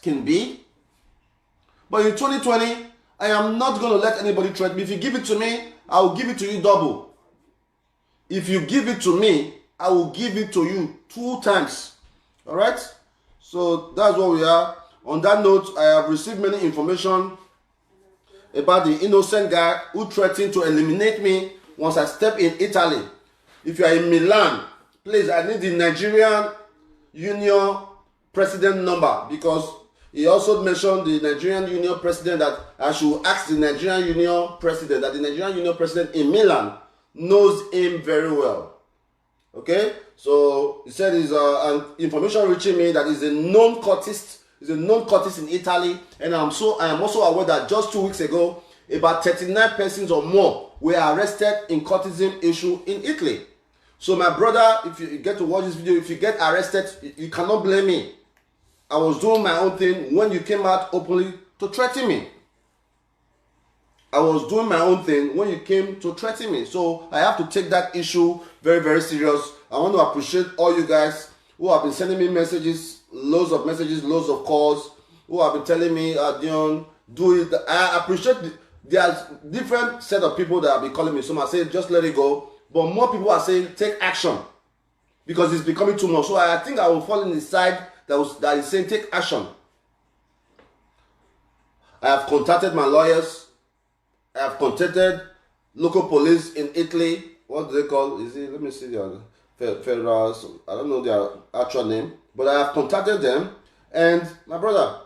can be. But in 2020, I am not going to let anybody threaten me. If you give it to me, I will give it to you double. If you give it to me, I will give it to you 2 times. All right? So that's what we are. On that note, I have received many information about the innocent guy who threatened to eliminate me once I step in Italy. If you are in Milan, please, I need the Nigerian Union president number, because he also mentioned the Nigerian Union president that I should ask the Nigerian Union president, that the Nigerian Union president in Milan knows him very well. Okay? So he said he's an information reaching me that he's a known cultist. He's a known cultist in Italy, and I am also aware that just 2 weeks ago, about 39 persons or more were arrested in cultism issue in Italy. So my brother, if you get to watch this video, if you get arrested, you cannot blame me. I was doing my own thing when you came out openly to threaten me. I was doing my own thing when you came to threaten me. So I have to take that issue very, very serious. I want to appreciate all you guys who have been sending me messages, loads of calls, who have been telling me, Dion, do it. I appreciate there's different set of people that have been calling me. Some are saying, just let it go. But more people are saying, take action, because it's becoming too much. So I think I will fall in the side that is saying, take action. I have contacted my lawyers. I have contacted local police in Italy. What do they call? Let me see their federals. I don't know their actual name. But I have contacted them. And my brother,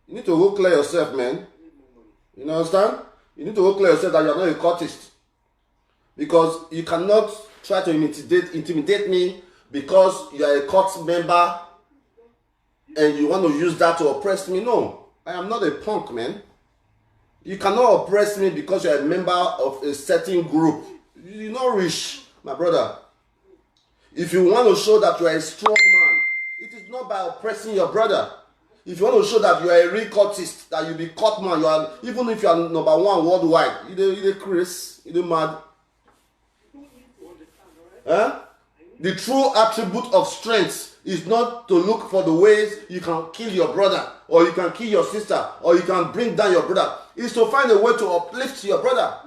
you need to go clear yourself, man. You understand? You need to go clear yourself that you are not a cultist. Because you cannot try to intimidate me because you are a cult member and you want to use that to oppress me. No, I am not a punk, man. You cannot oppress me because you are a member of a certain group. You're not rich, my brother. If you want to show that you are a strong man, it is not by oppressing your brother. If you want to show that you are a real cultist, that you be cult man, you are, even if you are #1 worldwide, you're Chris, you're mad. Huh? The true attribute of strength is not to look for the ways you can kill your brother, or you can kill your sister, or you can bring down your brother. It's to find a way to uplift your brother.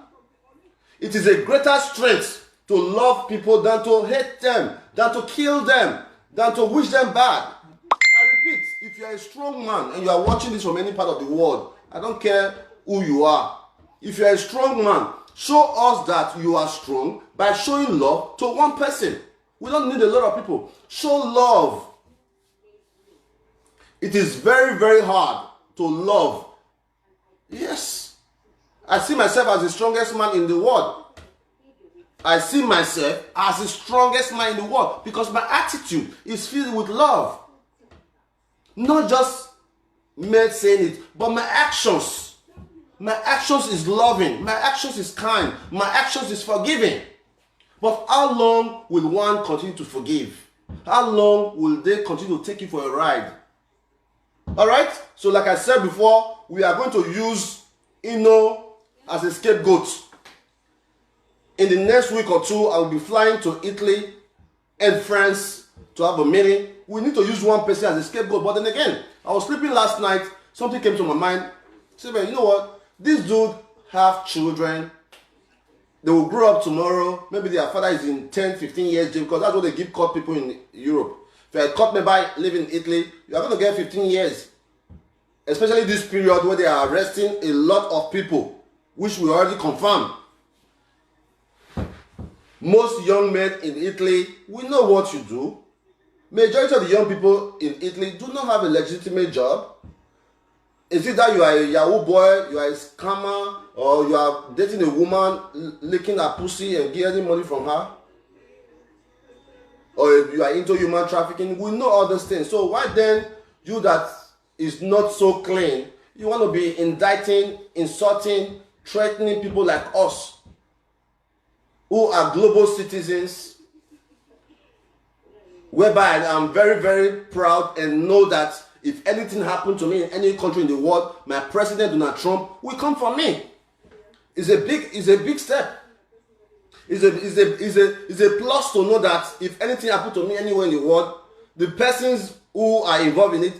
It is a greater strength to love people than to hate them, than to kill them, than to wish them bad. I repeat, if you are a strong man and you are watching this from any part of the world, I don't care who you are. If you are a strong man, show us that you are strong by showing love to one person. We don't need a lot of people. Show love. It is very, very hard to love. Yes. I see myself as the strongest man in the world. I see myself as the strongest man in the world because my attitude is filled with love. Not just me saying it, but my actions. My actions is loving. My actions is kind. My actions is forgiving. But how long will one continue to forgive? How long will they continue to take you for a ride? Alright? So like I said before, we are going to use Ino as a scapegoat. In the next week or two, I will be flying to Italy and France to have a meeting. We need to use one person as a scapegoat. But then again, I was sleeping last night. Something came to my mind. I said, man, you know what? This dude have children. They will grow up tomorrow. Maybe their father is in 10, 15 years jail, because that's what they give caught people in Europe. If you're a caught member living in Italy, you are going to get 15 years. Especially this period where they are arresting a lot of people, which we already confirmed. Most young men in Italy, we know what you do. Majority of the young people in Italy do not have a legitimate job. Is it that you are a Yahoo boy, you are a scammer, or you are dating a woman, licking her pussy and getting money from her? Or you are into human trafficking? We know all those things. So why then you that is not so clean, you want to be indicting, insulting, threatening people like us, who are global citizens, whereby I'm very, very proud and know that if anything happened to me in any country in the world, my president Donald Trump will come for me. It's a big step. It's a plus to know that if anything happened to me anywhere in the world, the persons who are involved in it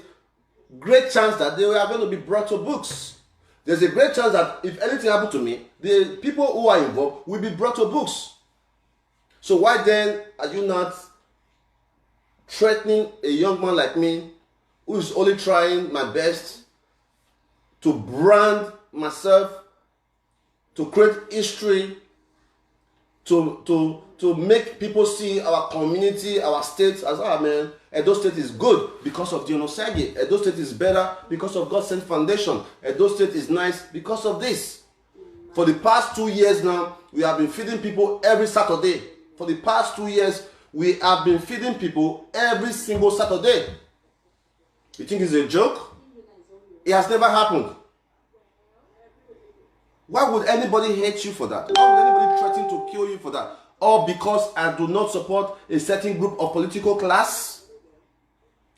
great chance that they are going to be brought to books. There's a great chance that if anything happened to me, the people who are involved will be brought to books. So why then are you not threatening a young man like me who is only trying my best to brand myself, to create history, to make people see our community, our state as, ah man, Edo State is good because of Dion Osagie. Edo State is better because of God Sent Foundation. Edo State is nice because of this. For the past 2 years now, we have been feeding people every Saturday. For the past 2 years, we have been feeding people every single Saturday. You think it's a joke? It has never happened. Why would anybody hate you for that? Why would anybody threaten to kill you for that? Or because I do not support a certain group of political class?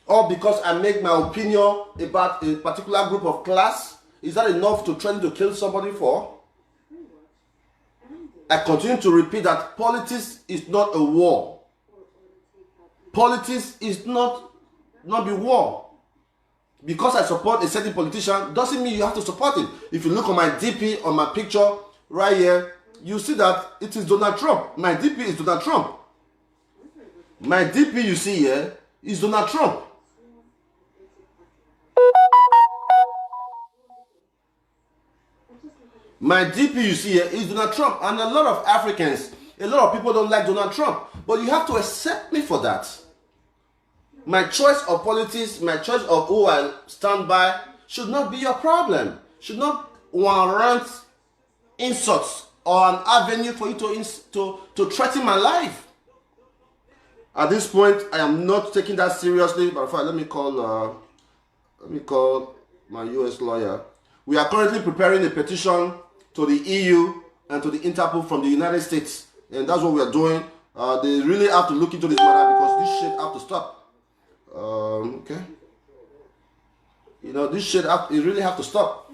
Or because I make my opinion about a particular group of class? Is that enough to threaten to kill somebody for? I continue to repeat that politics is not a war. Politics is not be war. Because I support a certain politician doesn't mean you have to support him. If you look on my DP, on my picture right here, you see that it is Donald Trump. My DP is Donald Trump. My DP you see here is Donald Trump. My DP you see here is Donald Trump. And a lot of Africans, a lot of people don't like Donald Trump. But you have to accept me for that. My choice of politics, my choice of who I stand by should not be your problem. Should not warrant insults or an avenue for you to threaten my life. At this point, I am not taking that seriously. But first, let me call my U.S. lawyer. We are currently preparing a petition to the EU and to the Interpol from the United States, and that's what we are doing. They really have to look into this matter because this shit have to stop. Okay. You know, this shit it really have to stop.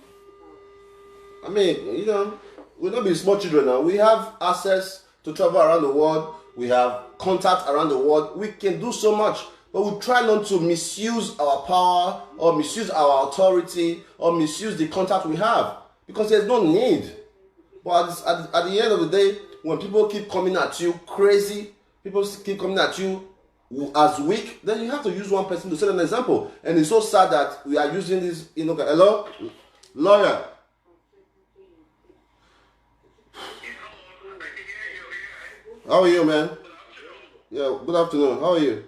I mean, you know, we're not being small children now. We have access to travel around the world. We have contact around the world. We can do so much, but we try not to misuse our power or misuse our authority or misuse the contact we have because there's no need. But at the end of the day, when people keep coming at you crazy, people keep coming at you as weak, then you have to use one person to set an example. And it's so sad that we are using this, you know. Hello? Lawyer. How are you, man? Yeah, good afternoon. How are you?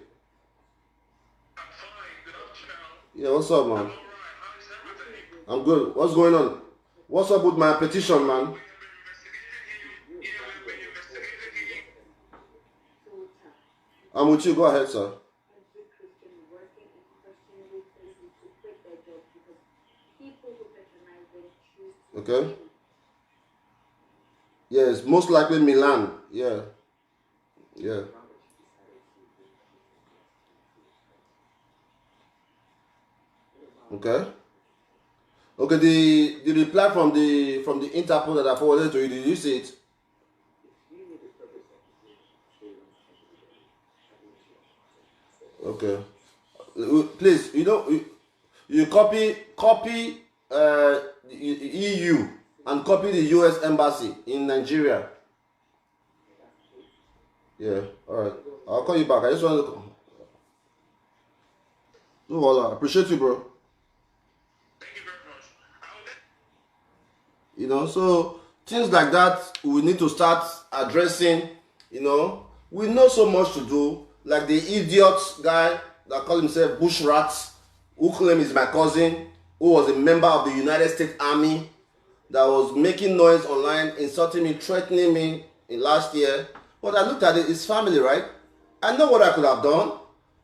Yeah, what's up, man? I'm good. What's going on? What's up with my petition, man? I'm with you. Go ahead, sir. Okay. Yes, most likely Milan. Yeah. Yeah. Okay. Okay. The reply from the Interpol that I forwarded to you. Did you see it? Okay. Please, you know, you copy EU and copy the U.S. Embassy in Nigeria. Yeah. All right. I'll call you back. I just want to. No, well, I appreciate you, bro. Thank you very much. You know, so things like that we need to start addressing. You know, we know so much to do. Like the idiot guy that called himself Bush Rats, who claimed he's my cousin, who was a member of the United States Army, that was making noise online, insulting me, threatening me in last year. But I looked at it, his family, right? I know what I could have done.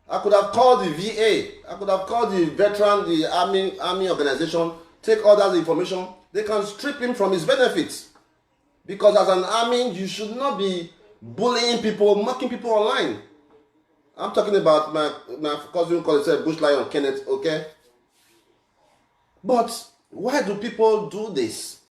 I could have called the VA. I could have called the veteran, the army organization, take all that information. They can strip him from his benefits. Because as an army, you should not be bullying people, mocking people online. I'm talking about my cousin called himself Bush Lion Kenneth, okay? But why do people do this?